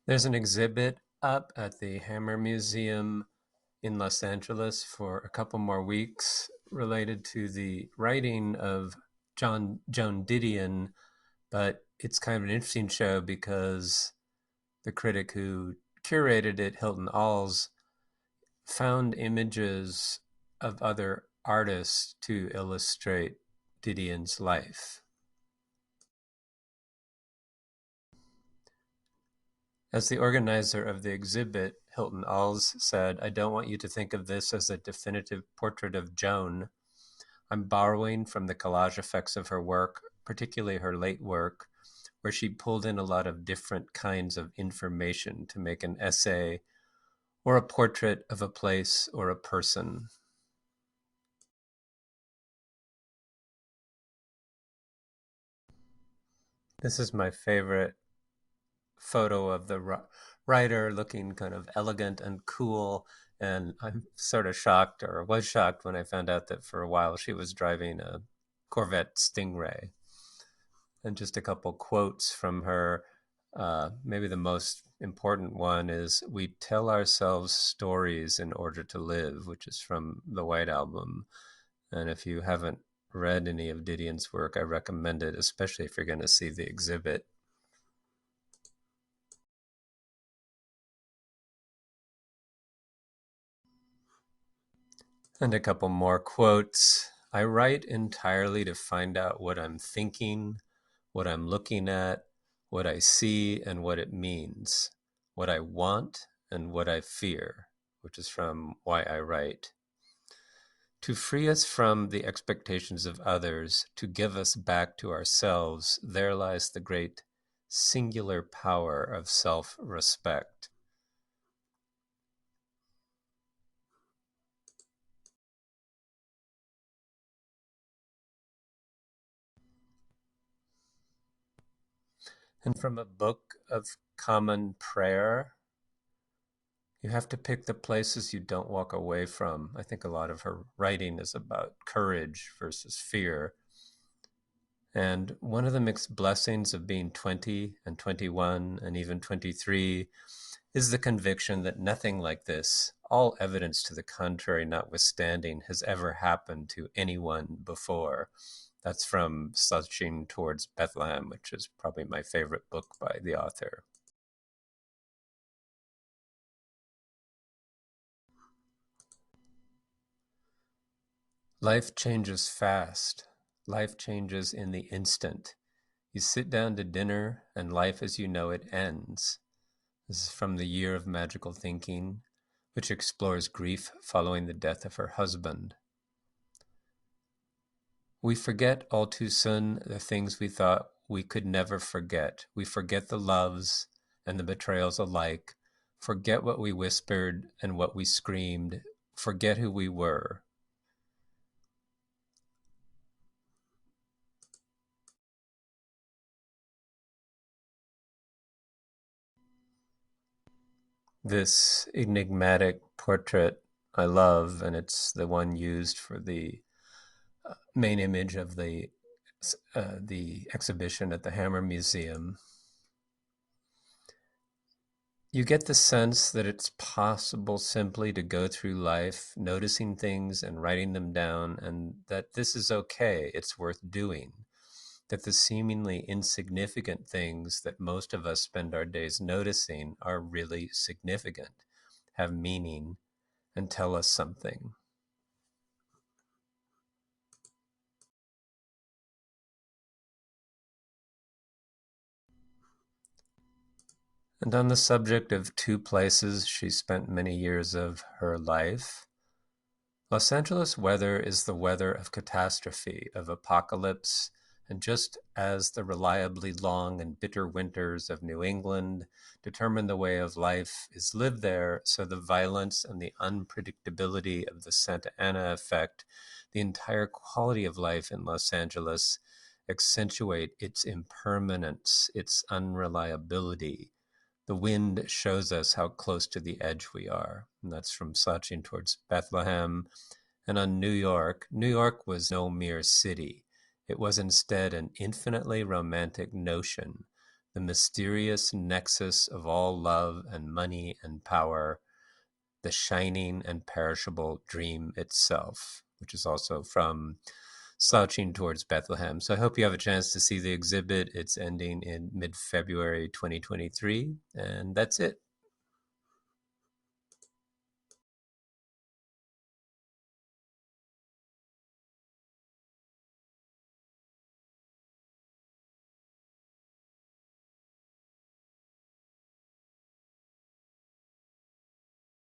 There's an exhibit up at the Hammer Museum in Los Angeles for a couple more weeks related to the writing of Joan Didion, but it's kind of an interesting show because the critic who curated it, Hilton Als, found images of other artists to illustrate Didion's life. As the organizer of the exhibit, Hilton Als said, "I don't want you to think of this as a definitive portrait of Joan. I'm borrowing from the collage effects of her work, particularly her late work, where she pulled in a lot of different kinds of information to make an essay or a portrait of a place or a person." This is my favorite photo of the writer looking kind of elegant and cool. And I'm sort of shocked, or was shocked, when I found out that for a while she was driving a Corvette Stingray. And just a couple quotes from her. Maybe the most important one is, "We tell ourselves stories in order to live," which is from the White Album. And if you haven't read any of Didion's work, I recommend it, especially if you're going to see the exhibit. And a couple more quotes. "I write entirely to find out what I'm thinking, what I'm looking at, what I see, and what it means, what I want and what I fear," which is from Why I Write. "To free us from the expectations of others, to give us back to ourselves, there lies the great singular power of self-respect." And from a book of common prayer, "You have to pick the places you don't walk away from." I think a lot of her writing is about courage versus fear. And one of the mixed blessings of being 20 and 21 and even 23 is the conviction that nothing like this, all evidence to the contrary notwithstanding, has ever happened to anyone before. That's from Searching Towards Bethlehem, which is probably my favorite book by the author. Life changes fast. Life changes in the instant. You sit down to dinner and life as you know it ends. This is from The Year of Magical Thinking, which explores grief following the death of her husband. We forget all too soon the things we thought we could never forget. We forget the loves and the betrayals alike, forget what we whispered and what we screamed, forget who we were. This enigmatic portrait I love, and it's the one used for the main image of the exhibition at the Hammer Museum. You get the sense that it's possible simply to go through life noticing things and writing them down, and that this is okay, it's worth doing. That the seemingly insignificant things that most of us spend our days noticing are really significant, have meaning, and tell us something. And on the subject of two places she spent many years of her life, Los Angeles weather is the weather of catastrophe, of apocalypse, and just as the reliably long and bitter winters of New England determine the way of life is lived there, so the violence and the unpredictability of the Santa Ana effect, the entire quality of life in Los Angeles, accentuate its impermanence, its unreliability. The wind shows us how close to the edge we are. And that's from Slouching Towards Bethlehem. And on New York, New York was no mere city. It was instead an infinitely romantic notion, the mysterious nexus of all love and money and power, the shining and perishable dream itself, which is also from Slouching Towards Bethlehem. So I hope you have a chance to see the exhibit. It's ending in mid-February 2023, and that's it.